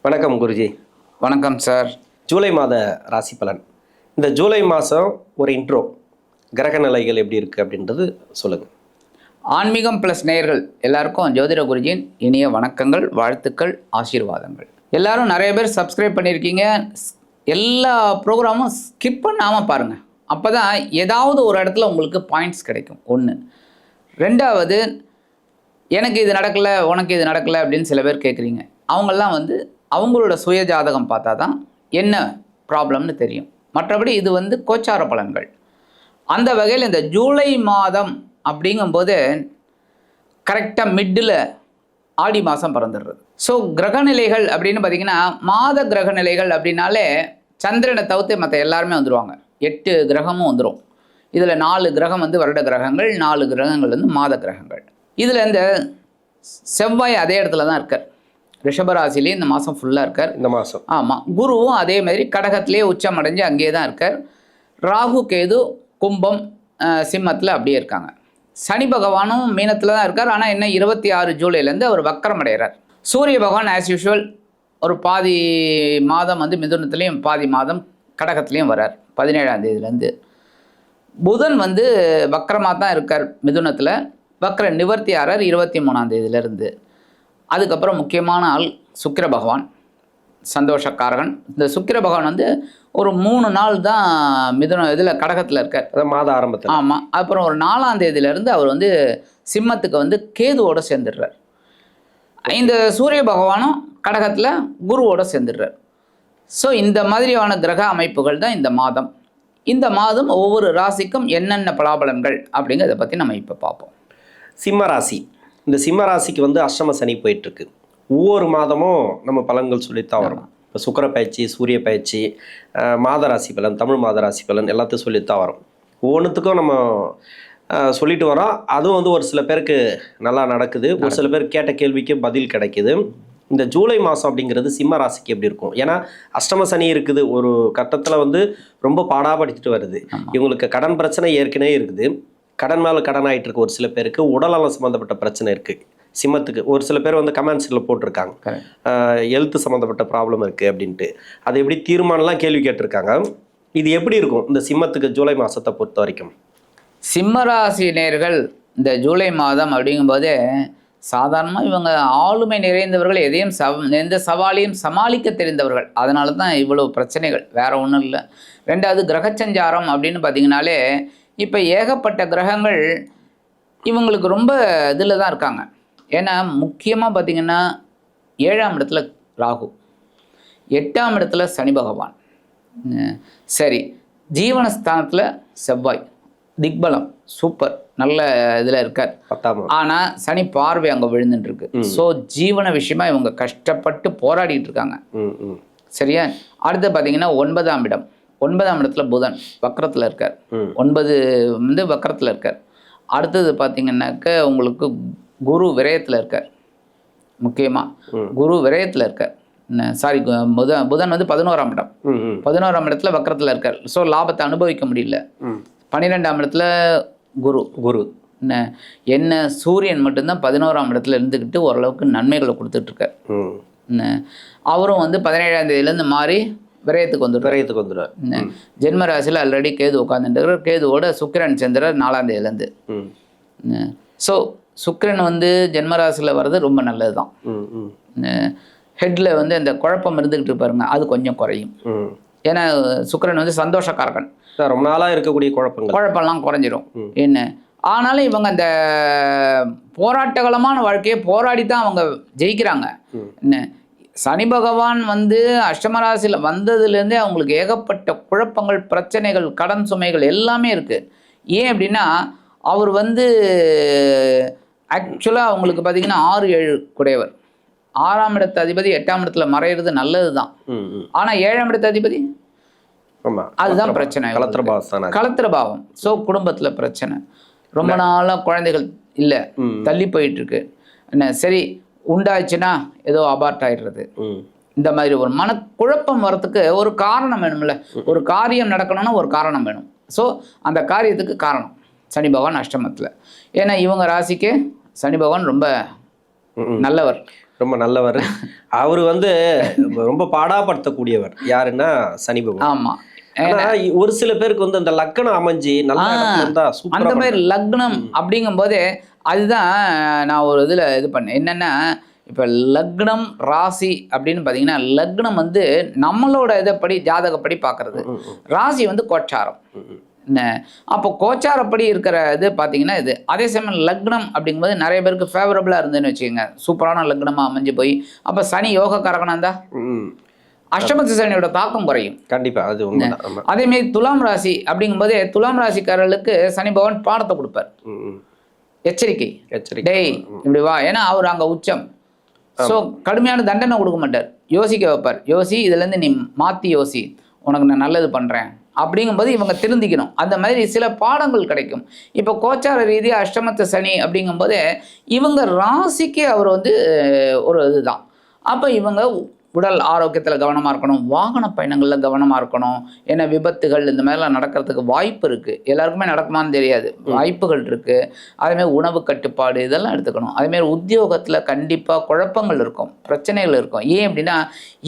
வணக்கம் குருஜி. வணக்கம் சார். ஜூலை மாத ராசி பலன். இந்த ஜூலை மாதம் ஒரு இன்ட்ரோ, கிரக நிலைகள் எப்படி இருக்குது அப்படின்றது சொல்லுங்கள். ஆன்மீகம் ப்ளஸ் நேயர்கள் எல்லாருக்கும் ஜோதிட குருஜியின் இனிய வணக்கங்கள், வாழ்த்துக்கள், ஆசீர்வாதங்கள். எல்லாரும் நிறைய பேர் சப்ஸ்கிரைப் பண்ணியிருக்கீங்க. எல்லா ப்ரோக்ராமும் ஸ்கிப் பண்ணாமல் பாருங்கள். அப்போ தான் ஏதாவது ஒரு இடத்துல உங்களுக்கு பாயிண்ட்ஸ் கிடைக்கும். ஒன்று. ரெண்டாவது, எனக்கு இது நடக்கலை, உனக்கு இது நடக்கலை அப்படின்னு சில பேர் கேட்குறீங்க. அவங்கெல்லாம் அவங்களோட சுய ஜாதகம் பார்த்தா தான் என்ன ப்ராப்ளம்னு தெரியும். மற்றபடி இது கோச்சார பலன்கள். அந்த வகையில் இந்த ஜூலை மாதம் அப்படிங்கும்போது கரெக்டாக மிட்டில் ஆடி மாதம் பிறந்துடுறது. ஸோ கிரகநிலைகள் அப்படின்னு பார்த்திங்கன்னா, மாத கிரகநிலைகள் அப்படின்னாலே சந்திரனை தவிர்த்து மற்ற எல்லாருமே வந்துடுவாங்க. 8 கிரகமும் வந்துடும். இதில் 4 கிரகம் வருட கிரகங்கள், 4 கிரகங்கள் மாத கிரகங்கள். இதில் இந்த செவ்வாய் அதே இடத்துல தான் இருக்கார். ரிஷபராசிலே இந்த மாதம் ஃபுல்லாக இருக்கார். இந்த மாதம் ஆமாம். குருவும் அதே மாதிரி கடகத்திலே உச்சம் அடைஞ்சு அங்கேயே தான் இருக்கார். ராகு கேது கும்பம் சிம்மத்தில் அப்படியே இருக்காங்க. சனி பகவானும் மீனத்தில் தான் இருக்கார். ஆனால் என்ன 26 ஜூலைலேருந்து அவர் வக்கரம் அடைகிறார். சூரிய பகவான் ஆஸ் யூஷுவல் ஒரு பாதி மாதம் மிதுனத்துலேயும் பாதி மாதம் கடகத்துலேயும் வரார் 17ஆம் தேதியிலேருந்து. புதன் வக்கரமாக தான் இருக்கார் மிதுனத்தில். வக்கர நிவர்த்தி ஆறார் 23ஆம் தேதியிலேருந்து. அதுக்கப்புறம் முக்கியமான ஆள் சுக்கிர பகவான், சந்தோஷக்காரகன். இந்த சுக்கிர பகவான் ஒரு 3 நாள் தான் இதில் கடகத்தில் இருக்கார், அதான் மாத ஆரம்பத்தில். ஆமாம். அப்புறம் ஒரு 4ஆம் தேதியிலேருந்து அவர் சிம்மத்துக்கு கேதுவோடு சேர்ந்துடுறார். இந்த சூரிய பகவானும் கடகத்தில் குருவோடு சேர்ந்துடுறார். ஸோ இந்த மாதிரியான கிரக அமைப்புகள் தான் இந்த மாதம். இந்த மாதம் ஒவ்வொரு ராசிக்கும் என்னென்ன பலாபலன்கள் அப்படிங்கிறத பற்றி நம்ம இப்போ பார்ப்போம். சிம்ம ராசி. இந்த சிம்ம ராசிக்கு அஷ்டம சனி போயிட்டுருக்கு. ஒவ்வொரு மாதமும் நம்ம பலன்கள் சொல்லித்தான் வரும். இப்போ சுக்கிர பயிற்சி, சூரிய பயிற்சி, மாத ராசி பலன், தமிழ் மாத ராசி பலன் எல்லாத்தையும் சொல்லித்தான் வரும். ஒவ்வொன்றுத்துக்கும் நம்ம சொல்லிட்டு வரோம். அதுவும் ஒரு சில பேருக்கு நல்லா நடக்குது, ஒரு சில பேர் கேட்ட கேள்விக்கு பதில் கிடைக்குது. இந்த ஜூலை மாதம் அப்படிங்கிறது சிம்ம ராசிக்கு எப்படி இருக்கும்? ஏன்னா அஷ்டம சனி இருக்குது. ஒரு கட்டத்தில் ரொம்ப பாடாப்படுத்திட்டு வருது. இவங்களுக்கு கடன் பிரச்சனை ஏற்கனவே இருக்குது. கடன் மேலே கடன் ஆகிட்டு இருக்கு. ஒரு சில பேருக்கு உடல்நலம் சம்மந்தப்பட்ட பிரச்சனை இருக்குது சிம்மத்துக்கு. ஒரு சில பேர் கமெண்ட்ஸில் போட்டிருக்காங்க ஹெல்த் சம்மந்தப்பட்ட ப்ராப்ளம் இருக்குது அப்படின்ட்டு. அது எப்படி தீர்மானம்லாம் கேள்வி கேட்டிருக்காங்க. இது எப்படி இருக்கும் இந்த சிம்மத்துக்கு ஜூலை மாதத்தை பொறுத்த வரைக்கும்? சிம்மராசினியர்கள் இந்த ஜூலை மாதம் அப்படிங்கும்போதே சாதாரணமாக இவங்க ஆளுமை நிறைந்தவர்கள், எதையும் எந்த சவாலையும் சமாளிக்க தெரிந்தவர்கள். அதனால தான் இவ்வளோ பிரச்சனைகள், வேறு ஒன்றும் இல்லை. ரெண்டாவது, கிரகச்சஞ்சாரம் அப்படின்னு பார்த்திங்கனாலே இப்போ ஏகப்பட்ட கிரகங்கள் இவங்களுக்கு ரொம்ப இதில் தான் இருக்காங்க. ஏன்னா முக்கியமாக பார்த்திங்கன்னா 7ஆம் இடத்துல ராகு, 8ஆம் இடத்துல சனி பகவான், சரி ஜீவனஸ்தானத்தில் செவ்வாய், திக்பலம் சூப்பர் நல்ல இதில் இருக்கார். ஆனால் சனி பார்வை அங்கே விழுந்துட்டுருக்கு. ஸோ ஜீவன விஷயமா இவங்க கஷ்டப்பட்டு போராடிட்டு இருக்காங்க. சரியா? அடுத்து பார்த்தீங்கன்னா 9ஆம் இடம், 9ஆம் இடத்துல புதன் வக்கரத்தில் இருக்கார். 9 வக்கரத்தில் இருக்கார். அடுத்தது பார்த்தீங்கன்னாக்க உங்களுக்கு குரு விரயத்தில் இருக்கார். முக்கியமாக குரு விரயத்தில் இருக்கார். சாரி, புதன் 11ஆம் இடம், 11ஆம் இடத்துல வக்கரத்தில் இருக்கார். ஸோ லாபத்தை அனுபவிக்க முடியல. 12ஆம் இடத்துல குரு என்ன சூரியன் மட்டும்தான் 11ஆம் இடத்துல இருந்துக்கிட்டு ஓரளவுக்கு நன்மைகளை கொடுத்துட்ருக்கார். அவரும் 17ஆம் தேதியிலேருந்து மாறி விரயத்துக்கு வந்துடுவார். ஜென்ம ராசியில் ஆல்ரெடி கேது உட்காந்துட்டு கேதுவோட சுக்கிரன் சேர்ந்துறார் 4ஆம் தேதியிலேருந்து. ஸோ சுக்கிரன் ஜென்மராசியில் வர்றது ரொம்ப நல்லது தான். ஹெட்டில் இந்த குழப்பம் இருந்துக்கிட்டு பாருங்க, அது கொஞ்சம் குறையும். ஏன்னா சுக்கிரன் சந்தோஷக்காரகன். ரொம்ப நாளாக இருக்கக்கூடிய குழப்பம்லாம் குறைஞ்சிரும். என்ன ஆனாலும் இவங்க அந்த போராட்டகலமான வாழ்க்கையை போராடி தான் அவங்க ஜெயிக்கிறாங்க. என்ன சனி பகவான் அஷ்டமராசியில் வந்ததுலேருந்தே அவங்களுக்கு ஏகப்பட்ட குழப்பங்கள், பிரச்சனைகள், கடன் சுமைகள் எல்லாமே இருக்குது. ஏன் அப்படின்னா அவர் ஆக்சுவலாக அவங்களுக்கு பார்த்திங்கன்னா 6-7 குடையவர். 6ஆம் இடத்து அதிபதி 8ஆம் இடத்துல மறையிறது நல்லது தான். ஆனால் 7ஆம் இடத்து அதிபதி அதுதான் பிரச்சனை, கலத்திர பாவம். ஸோ குடும்பத்தில் பிரச்சனை, ரொம்ப நாளாக குழந்தைகள் இல்லை, தள்ளி போயிட்டு இருக்கு. என்ன சரி உண்டாச்சுன்னா ஏதோ அபார்ட் ஆயிடுறது. இந்த மாதிரி ஒரு மனக்குழப்பம் வரத்துக்கு ஒரு காரணம் வேணும்ல. ஒரு காரியம் நடக்கணும்னா ஒரு காரணம் வேணும். ஸோ அந்த காரியத்துக்கு காரணம் சனி பகவான் அஷ்டமத்தில். ஏன்னா இவங்க ராசிக்கு சனி பகவான் ரொம்ப நல்லவர். ரொம்ப நல்லவர். அவர் வந்து ரொம்ப பாடாப்படுத்தக்கூடியவர் யாருன்னா சனி பகவான். ஆமா. ஆனா ஒரு சில பேருக்கு வந்து அந்த லக்னம் அமைஞ்சு நல்ல இடத்துல இருந்தா அந்த சூப்பரா மாதிரி லக்னம் அப்படிங்கும்போதே அதுதான் நான் ஒரு இதில் இது பண்ணேன். என்னென்னா இப்போ லக்னம் ராசி அப்படின்னு பார்த்தீங்கன்னா, லக்னம் வந்து நம்மளோட இதைப்படி ஜாதகப்படி பார்க்கறது, ராசி வந்து கோச்சாரம். என்ன அப்போ கோச்சாரப்படி இருக்கிற இது பார்த்தீங்கன்னா இது. அதே சமயம் லக்னம் அப்படிங்கும்போது நிறைய பேருக்கு ஃபேவரபுளாக இருந்துன்னு வச்சுக்கோங்க, சூப்பரான லக்னமாக அமைஞ்சு போய் அப்போ சனி யோக காரகனா இருந்தா அஷ்டமத்து சனியோட தாக்கம் குறையும். கண்டிப்பா அது உண்மைதான். ஆமா. அதே மாதிரி துலாம் ராசி அப்படிங்கும்போது துலாம் ராசிக்காரர்களுக்கு சனி பகவான் பாடத்தை கொடுப்பார். எச்சரிக்கை, டேய் இப்படி வா, ஏன்னா அவர் அங்கே உச்சம். ஸோ கடுமையான தண்டனை கொடுக்க மாட்டார், யோசிக்க வைப்பார். யோசி, இதுலேருந்து நீ மாற்றி யோசி, உனக்கு நான் நல்லது பண்ணுறேன் அப்படிங்கும்போது இவங்க திருந்திக்கணும். அந்த மாதிரி சில பாடங்கள் கிடைக்கும். இப்போ கோச்சார ரீதியாக அஷ்டமத்து சனி அப்படிங்கும்போது இவங்க ராசிக்கு அவர் வந்து ஒரு இதுதான். அப்போ இவங்க உடல் ஆரோக்கியத்தில் கவனமாக இருக்கணும், வாகன பயணங்களில் கவனமாக இருக்கணும். ஏன்னா விபத்துகள் இந்த மாதிரிலாம் நடக்கிறதுக்கு வாய்ப்பு இருக்குது. எல்லாருக்குமே நடக்குமான்னு தெரியாது, வாய்ப்புகள் இருக்குது. அதேமாதிரி உணவு கட்டுப்பாடு இதெல்லாம் எடுத்துக்கணும். அதேமாதிரி உத்தியோகத்தில் கண்டிப்பாக குழப்பங்கள் இருக்கும், பிரச்சனைகள் இருக்கும். ஏன் அப்படின்னா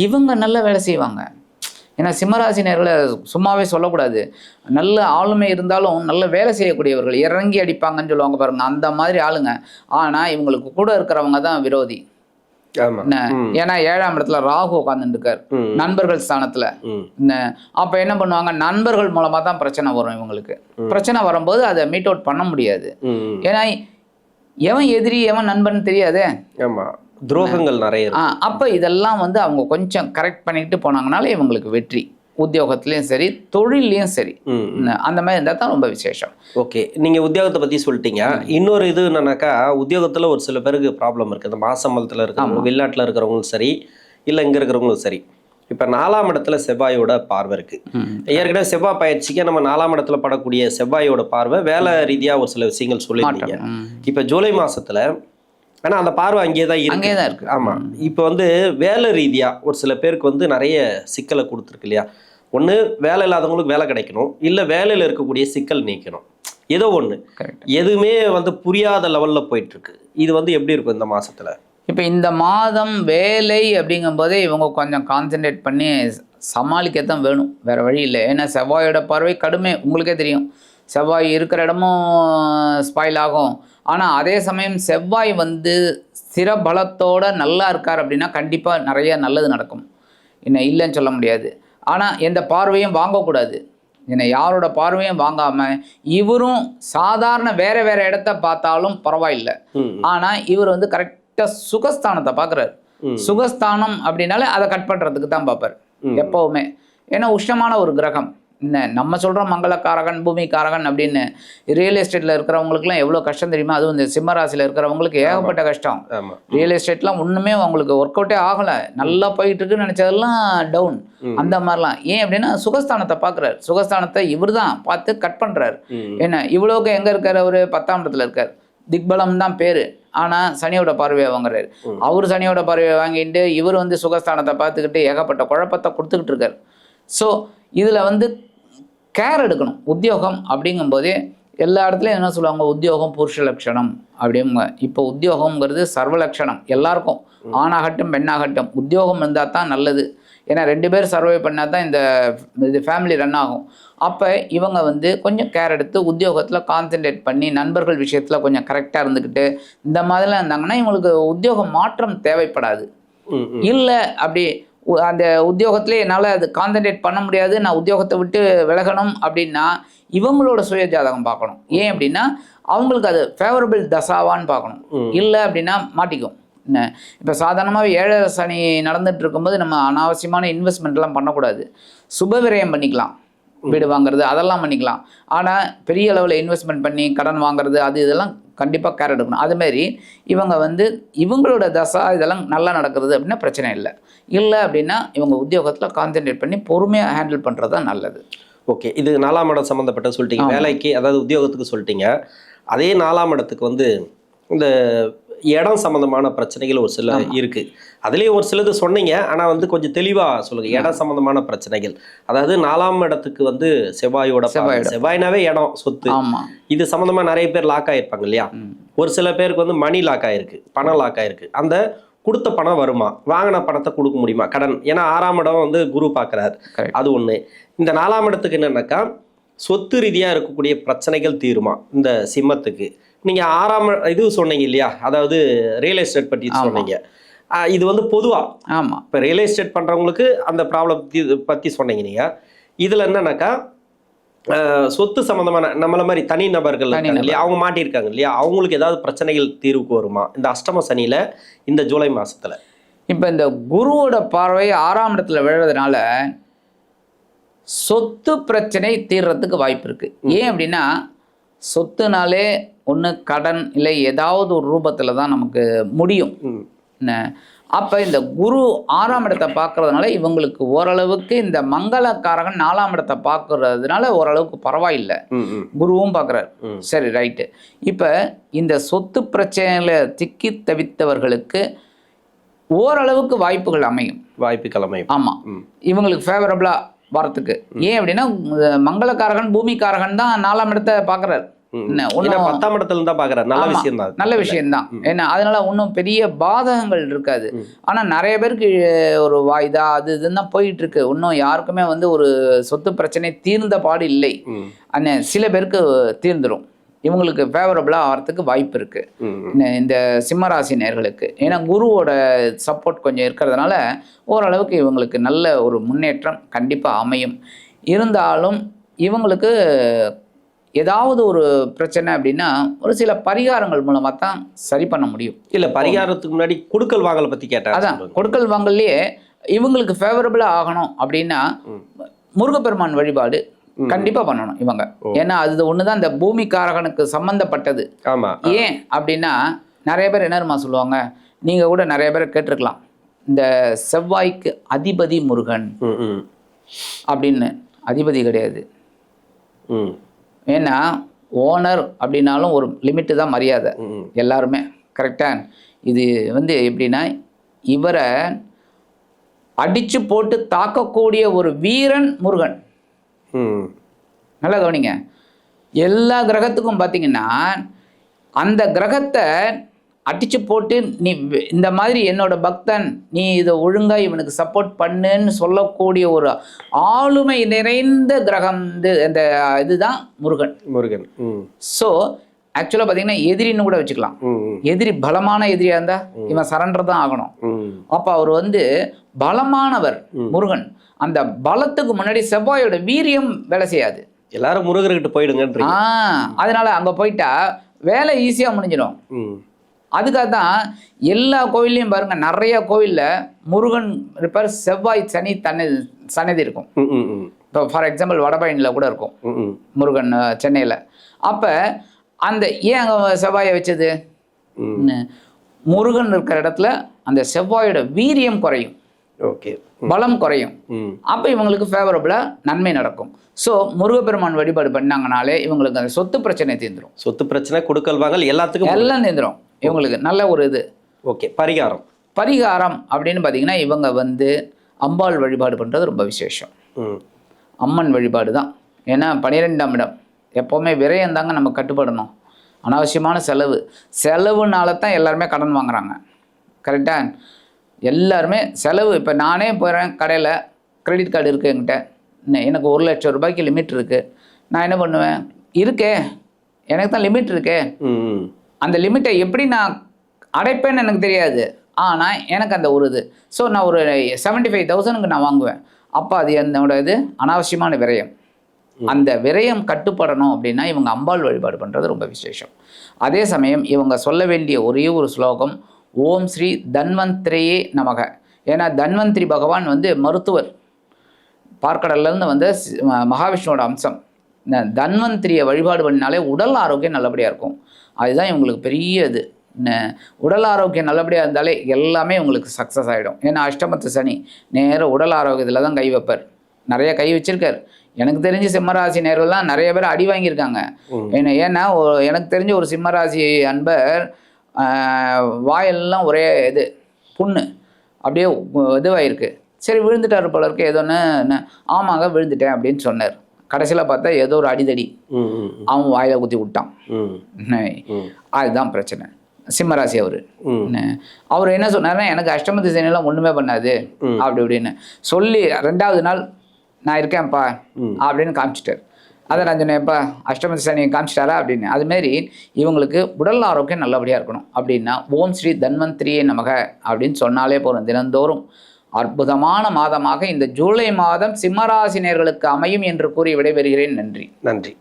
இவங்க நல்ல வேலை செய்வாங்க. ஏன்னா சிம்மராசினியர்களை சும்மாவே சொல்லக்கூடாது, நல்ல ஆளுமை இருந்தாலும் நல்ல வேலை செய்யக்கூடியவர்கள், இறங்கி அடிப்பாங்கன்னு சொல்லுவாங்க பாருங்க, அந்த மாதிரி ஆளுங்க. ஆனால் இவங்களுக்கு கூட இருக்கிறவங்க தான் விரோதி. ஏன்னா 7ஆம் இடத்துல ராகு உட்கார்ந்துட்டு இருக்காரு, நண்பர்கள் ஸ்தானத்துல. அப்ப என்ன பண்ணுவாங்க, நண்பர்கள் மூலமா தான் பிரச்சனை வரும் இவங்களுக்கு. பிரச்சனை வரும்போது அதை மீட் அவுட் பண்ண முடியாது. ஏன்னா எவன் எதிரி எவன் நண்பன் தெரியாதே, துரோகங்கள் நிறைய. அப்ப இதெல்லாம் வந்து அவங்க கொஞ்சம் கரெக்ட் பண்ணிட்டு போனாங்கனால இவங்களுக்கு வெற்றி. உத்தியோகத்துலேயும் சரி, தொழிலையும் சரி, அந்த மாதிரி இருந்தால் தான் ரொம்ப விசேஷம். ஓகே, நீங்கள் உத்தியோகத்தை பற்றி சொல்லிட்டீங்க. இன்னொரு இது என்னன்னாக்கா, உத்தியோகத்தில் ஒரு சில பேருக்கு ப்ராப்ளம் இருக்குது. இந்த மாசம்பளத்தில் இருக்கிறவங்க, வெளிநாட்டில் இருக்கிறவங்களும் சரி, இல்லை இங்கே இருக்கிறவங்களும் சரி. இப்போ 4ஆம் இடத்துல செவ்வாயோட பார்வை இருக்குது. ஏற்கனவே செவ்வாய் பயிற்சிக்கு நம்ம 4ஆம் இடத்துல படக்கூடிய செவ்வாயோட பார்வை வேலை ரீதியாக ஒரு சில விஷயங்கள் சொல்லியிருக்கீங்க. இப்போ ஜூலை மாதத்தில் ஆனால் அந்த பார்வை அங்கேயே தான் இருக்கு. ஆமாம். இப்போ வந்து வேலை ரீதியாக ஒரு சில பேருக்கு வந்து நிறைய சிக்கலை கொடுத்துருக்கு இல்லையா? ஒன்று வேலை இல்லாதவங்களுக்கு வேலை கிடைக்கணும், இல்லை வேலையில் இருக்கக்கூடிய சிக்கல் நீக்கணும், ஏதோ ஒன்று. எதுவுமே வந்து புரியாத லெவலில் போயிட்டுருக்கு. இது வந்து எப்படி இருக்கும் இந்த மாதத்தில்? இப்போ இந்த மாதம் வேலை அப்படிங்கும்போதே இவங்க கொஞ்சம் கான்சென்ட்ரேட் பண்ணி சமாளிக்கத்தான் வேணும், வேறு வழி இல்லை. ஏன்னா செவ்வாயோட பார்வை கடுமை, உங்களுக்கே தெரியும். செவ்வாய் இருக்கிற இடமும் ஸ்பாயில் ஆகும். ஆனால் அதே சமயம் செவ்வாய் வந்து ஸ்திர பலத்தோடு நல்லா இருக்கார் அப்படின்னா கண்டிப்பாக நிறைய நல்லது நடக்கும், என்ன இல்லைன்னு சொல்ல முடியாது. ஆனால் எந்த பார்வையும் வாங்கக்கூடாது, என்ன யாரோட பார்வையும் வாங்காமல் இவரும் சாதாரண வேறு வேறு இடத்த பார்த்தாலும் பரவாயில்லை. ஆனால் இவர் வந்து கரெக்டாக சுகஸ்தானத்தை பார்க்குறாரு. சுகஸ்தானம் அப்படின்னாலே அதை கட் பண்ணுறதுக்கு தான் பார்ப்பார் எப்போவுமே. ஏன்னா உஷ்ணமான ஒரு கிரகம். என்ன நம்ம சொல்கிறோம் மங்களக்காரகன் பூமிக்காரகன் அப்படின்னு. ரியல் எஸ்டேட்டில் இருக்கிறவங்களுக்குலாம் எவ்வளோ கஷ்டம் தெரியுமா? அதுவும் இந்த சிம்மராசியில் இருக்கிறவங்களுக்கு ஏகப்பட்ட கஷ்டம். ரியல் எஸ்டேட்லாம் ஒன்றுமே அவங்களுக்கு ஒர்க் அவுட்டே ஆகலை, நல்லா போயிட்டு இருக்குன்னு நினச்சதெல்லாம் டவுன், அந்த மாதிரிலாம். ஏன் அப்படின்னா சுகஸ்தானத்தை பார்க்குறாரு. சுகஸ்தானத்தை இவர் தான் பார்த்து கட் பண்ணுறாரு. என்ன இவ்வளோக்கு எங்கே இருக்கார், அவர் 10ஆம் இடத்துல இருக்கார். திக்பலம் தான் பேர், ஆனால் சனியோட பார்வையை வாங்குறாரு. அவர் சனியோட பார்வையை வாங்கிட்டு இவர் வந்து சுகஸ்தானத்தை பார்த்துக்கிட்டு ஏகப்பட்ட குழப்பத்தை கொடுத்துக்கிட்டு இருக்கார். ஸோ இதில் வந்து கேர் எடுக்கணும். உத்தியோகம் அப்படிங்கும்போதே எல்லா இடத்துலையும் என்ன சொல்லுவாங்க, உத்தியோகம் புருஷ லட்சணம் அப்படிங்க. இப்போ உத்தியோகம்ங்கிறது சர்வலட்சணம் எல்லாருக்கும், ஆணாகட்டும் பெண்ணாகட்டும். உத்தியோகம் இருந்தால் தான் நல்லது. ஏன்னா 2 பேர் சர்வை பண்ணால் தான் இது ஃபேமிலி ரன் ஆகும். அப்போ இவங்க வந்து கொஞ்சம் கேர் எடுத்து உத்தியோகத்தில் கான்சென்ட்ரேட் பண்ணி நண்பர்கள் விஷயத்தில் கொஞ்சம் கரெக்டாக இருந்துக்கிட்டு இந்த மாதிரிலாம் இருந்தாங்கன்னா இவங்களுக்கு உத்தியோக மாற்றம் தேவைப்படாது. இல்லை அப்படி அந்த உத்தியோகத்திலே என்னால் அது கான்சென்ட்ரேட் பண்ண முடியாது, நான் உத்தியோகத்தை விட்டு விலகணும் அப்படின்னா இவங்களோட சுய ஜாதகம் பார்க்கணும். ஏன் அப்படின்னா அவங்களுக்கு அது ஃபேவரபிள் தசாவான்னு பார்க்கணும். இல்லை அப்படின்னா மாட்டிக்கும். என்ன இப்போ சாதாரணமாக 7 சனி நடந்துட்டு இருக்கும்போது நம்ம அனாவசியமான இன்வெஸ்ட்மெண்ட்லாம் பண்ணக்கூடாது. சுப விரயம் பண்ணிக்கலாம், வீடு வாங்குறது அதெல்லாம் பண்ணிக்கலாம். ஆனால் பெரிய அளவில் இன்வெஸ்ட்மெண்ட் பண்ணி கடன் வாங்குறது அது இதெல்லாம் கண்டிப்பாக கேர் எடுக்கணும். அதுமாரி இவங்க வந்து இவங்களோட தசா இதெல்லாம் நல்லா நடக்கிறது அப்படின்னா பிரச்சனை இல்லை. இல்லை அப்படின்னா இவங்க உத்தியோகத்தில் கான்சென்ட்ரேட் பண்ணி பொறுமையாக ஹேண்டில் பண்ணுறது தான் நல்லது. ஓகே, இது 4ஆம் இடம் சம்மந்தப்பட்ட சொல்லிட்டீங்க. வேலைக்கு அதாவது உத்தியோகத்துக்கு சொல்லிட்டீங்க. அதே 4ஆம் இடத்துக்கு வந்து இந்த இடம் சம்மந்தமான பிரச்சனைகள் ஒரு சில இருக்குது. அதுலேயும் ஒரு சிலது சொன்னீங்க, ஆனால் வந்து கொஞ்சம் தெளிவாக சொல்லுங்கள். இடம் சம்மந்தமான பிரச்சனைகள், அதாவது 4ஆம் இடத்துக்கு வந்து செவ்வாய்னாவே இடம் சொத்து, இது சம்மந்தமாக நிறைய பேர் லாக் ஆகிருப்பாங்க இல்லையா? ஒரு சில பேருக்கு வந்து மணி லாக் ஆகிருக்கு, பணம் லாக் ஆகிருக்கு. அந்த கொடுத்த பணம் வருமா, வாங்கின பணத்தை கொடுக்க முடியுமா, கடன். ஏன்னா 6ஆம் இடம் வந்து குரு பார்க்குறாரு, அது ஒன்று. இந்த 4ஆம் இடத்துக்கு என்னன்னாக்கா சொத்து ரீதியாக இருக்கக்கூடிய பிரச்சனைகள் தீருமா இந்த சிம்மத்துக்கு. நீங்கள் 6ஆம் இது சொன்னீங்க இல்லையா, அதாவது ரியல் எஸ்டேட் பற்றி சொன்னீங்க. இது வந்து பொதுவாக ஆமாம், இப்போ ரியல் எஸ்டேட் பண்ணுறவங்களுக்கு அந்த ப்ராப்ளம் பற்றி சொன்னீங்க நீங்கள். இதில் என்னன்னாக்கா சொத்து சம்மந்தமான நம்மள மாதிரி தனி நபர்கள் இல்லையா, அவங்க மாட்டியிருக்காங்க இல்லையா, அவங்களுக்கு ஏதாவது பிரச்சனைகள் தீர்வுக்கு வருமா இந்த அஷ்டம சனியில் இந்த ஜூலை மாதத்தில்? இப்போ இந்த குருவோட பார்வை 6ஆம் இடத்துல விழுறதுனால சொத்து பிரச்சனை தீர்றதுக்கு வாய்ப்பு இருக்குது. ஏன் அப்படின்னா சொத்துனாலே ஒன்று கடன் இல்லை ஏதாவது ஒரு ரூபத்தில் தான் நமக்கு முடியும். என்ன அப்போ இந்த குரு 6ஆம் இடத்தை பார்க்கறதுனால இவங்களுக்கு ஓரளவுக்கு இந்த மங்களக்காரகன் 4ஆம் இடத்தை பார்க்கறதுனால ஓரளவுக்கு பரவாயில்லை. குருவும் பார்க்குறாரு, சரி ரைட்டு. இப்போ இந்த சொத்து பிரச்சனையில் திக்கி தவித்தவர்களுக்கு ஓரளவுக்கு வாய்ப்புகள் அமையும். ஆமாம், இவங்களுக்கு ஃபேவரபிளாக வரத்துக்கு. ஏன் அப்படின்னா மங்களக்காரகன் பூமிக்காரகன் தான் 4ஆம் இடத்தை பார்க்குறாரு. 10ஆம் இடத்துல இருந்தா பாக்குறாரு, நல்ல விஷயம் தான். ஏன்னா அதனால ஒன்றும் பெரிய பாதகங்கள் இருக்காது. ஆனா நிறைய பேருக்கு ஒரு வாய்தா அது இதுதான் போயிட்டு இருக்கு. இன்னும் யாருக்குமே வந்து ஒரு சொத்து பிரச்சனை தீர்ந்த பாடு இல்லை. சில பேருக்கு தீர்ந்துடும். இவங்களுக்கு ஃபேவரபிளாக ஆகிறதுக்கு வாய்ப்பு இருக்கு இந்த சிம்மராசி நேயர்களுக்கு. ஏன்னா குருவோட சப்போர்ட் கொஞ்சம் இருக்கிறதுனால ஓரளவுக்கு இவங்களுக்கு நல்ல ஒரு முன்னேற்றம் கண்டிப்பாக அமையும். இருந்தாலும் இவங்களுக்கு ஏதாவது ஒரு பிரச்சனை அப்படின்னா ஒரு சில பரிகாரங்கள் மூலமாக தான் சரி பண்ண முடியும். இல்லை, பரிகாரத்துக்கு முன்னாடி கொடுக்கல் வாங்கலை பற்றி கேட்டேன். அதான் கொடுக்கல் வாங்கல்லையே இவங்களுக்கு ஃபேவரபிளாக ஆகணும் அப்படின்னா முருகப்பெருமான் வழிபாடு கண்டிப்பாக பண்ணணும் இவங்க. ஏன்னா அது ஒன்று தான் இந்த பூமிக்காரகனுக்கு சம்மந்தப்பட்டது. ஏன் அப்படின்னா நிறைய பேர் என்னமா சொல்லுவாங்க, நீங்கள் கூட நிறைய பேர் கேட்டிருக்கலாம், இந்த செவ்வாய்க்கு அதிபதி முருகன் அப்படின்னு. அதிபதி கிடையாது. ஏன்னா ஓனர் அப்படின்னாலும் ஒரு லிமிட்டு தான் மரியாதை எல்லாருமே. கரெக்டாக இது வந்து எப்படின்னா இவரை அடித்து போட்டு தாக்கக்கூடிய ஒரு வீரன் முருகன். நல்லா கவனிங்க, எல்லா கிரகத்துக்கும் பார்த்தீங்கன்னா அந்த கிரகத்தை அடிச்சு போட்டு நீ இந்த மாதிரி என்னோட பக்தன், நீ இதை ஒழுங்கா இவனுக்கு சப்போர்ட் பண்ணுன்னு சொல்லக்கூடிய ஒரு ஆளுமை நிறைந்த கிரகம் இந்த இதுதான் முருகன். ஸோ ஆக்சுவலாக பார்த்தீங்கன்னா எதிரின்னு கூட வச்சுக்கலாம். எதிரி பலமான எதிரியா இருந்தா இவன் சரண்டர் தான் ஆகணும். அப்போ அவர் வந்து பலமானவர் முருகன். அந்த பலத்துக்கு முன்னாடி செவ்வாயோட வீரியம் வேலை செய்யாது. எல்லாரும் முருகர்கிட்ட போயிடுங்க. அதனால அங்கே போயிட்டா வேலை ஈஸியாக முடிஞ்சிடும். அதுக்காக தான் எல்லா கோவில்லையும் பாருங்க, நிறைய கோவிலில் முருகன் இருப்பார், செவ்வாய் சனி சன்னதி இருக்கும். இப்போ ஃபார் எக்ஸாம்பிள் வடபழனியில் கூட இருக்கும் முருகன் சென்னையில். அப்போ அந்த ஏன் அங்கே செவ்வாயை வச்சது, முருகன் இருக்கிற இடத்துல அந்த செவ்வாயோட வீரியம் குறையும், பலம் குறையும். அப்போ இவங்களுக்கு ஃபேவரபிளாக நன்மை நடக்கும். ஸோ முருகப்பெருமான் வழிபாடு பண்ணாங்கனாலே இவங்களுக்கு அந்த சொத்து பிரச்சனை தீர்ந்துடும். சொத்து பிரச்சனை, கொடுக்கல் வாங்கல் எல்லாத்துக்கும் எல்லாம் தீர்ந்துடும் இவங்களுக்கு. நல்ல ஒரு இது. பரிகாரம் அப்படின்னு பார்த்தீங்கன்னா இவங்க வந்து அம்பாள் வழிபாடு பண்ணுறது ரொம்ப விசேஷம். அம்மன் வழிபாடு தான். ஏன்னா 12ஆம் இடம் எப்போவுமே விரயம் தாங்க நம்ம கட்டுப்படணும். அனாவசியமான செலவுனால தான் எல்லாருமே கடன் வாங்குறாங்க. கரெக்டாக எல்லாருமே செலவு. இப்போ நானே போகிறேன் கடையில், கிரெடிட் கார்டு இருக்குது என்கிட்ட, எனக்கு 1 லட்சம் ரூபாய்க்கு லிமிட் இருக்குது. நான் என்ன பண்ணுவேன், இருக்கே எனக்கு தான் லிமிட் இருக்கே, அந்த லிமிட்டை எப்படி நான் அடைப்பேன்னு எனக்கு தெரியாது. ஆனால் எனக்கு அந்த ஒரு இது. ஸோ நான் ஒரு 75,000க்கு நான் வாங்குவேன். அப்போ அது என்னோட இது அனாவசியமான விரயம். அந்த விரயம் கட்டுப்படணும் அப்படின்னா இவங்க அம்பாள் வழிபாடு பண்ணுறது ரொம்ப விசேஷம். அதே சமயம் இவங்க சொல்ல வேண்டிய ஒரே ஒரு ஸ்லோகம், ஓம் ஸ்ரீ தன்வந்திரியே நமக. ஏன்னா தன்வந்திரி பகவான் வந்து மருத்துவர், பார்க்கடல்லேருந்து வந்து மகாவிஷ்ணுவோட அம்சம். தன்வந்திரியை வழிபாடு பண்ணினாலே உடல் ஆரோக்கியம் நல்லபடியாக இருக்கும். அதுதான் இவங்களுக்கு பெரிய இது. உடல் ஆரோக்கியம் நல்லபடியாக இருந்தாலே எல்லாமே உங்களுக்கு சக்ஸஸ் ஆகிடும். ஏன்னா அஷ்டமத்து சனி நேரம் உடல் ஆரோக்கியத்தில் தான் கை வைப்பார். நிறைய கை வச்சிருக்கார். எனக்கு தெரிஞ்ச சிம்மராசி நேர்கள்லாம் நிறைய பேர் அடி வாங்கியிருக்காங்க. ஏன்னா எனக்கு தெரிஞ்ச ஒரு சிம்மராசி அன்பர் வாயெல்லாம் ஒரே இது புண்ணு அப்படியே இதுவாயிருக்கு. சரி விழுந்துட்டார் போல இருக்கு ஏதோன்னு. ஆமாங்க விழுந்துட்டேன் அப்படின்னு சொன்னார். கடைசியில் பார்த்தா ஏதோ ஒரு அடிதடி அவன் வாயில குத்தி விட்டான். அதுதான் பிரச்சனை. சிம்மராசி அவர் என்ன சொன்னார்னா, எனக்கு அஷ்டம திசையெல்லாம் ஒன்றுமே பண்ணாது அப்படி இப்படின்னு சொல்லி 2வது நாள் நான் இருக்கேன்ப்பா அப்படின்னு காமிச்சிட்டார். அதை நான் சொன்னேன்ப்பா அஷ்டம திசை காமிச்சிட்டாரா அப்படின்னு. அதுமாரி இவங்களுக்கு உடல் ஆரோக்கியம் நல்லபடியாக இருக்கணும் அப்படின்னா ஓம் ஸ்ரீ தன்வந்திரியே நமக அப்படின்னு சொன்னாலே போதும். தினந்தோறும் அற்புதமான மாதமாக இந்த ஜூலை மாதம் சிம்மராசினியர்களுக்கு அமையும் என்று கூறி விடைபெறுகிறேன். நன்றி. நன்றி.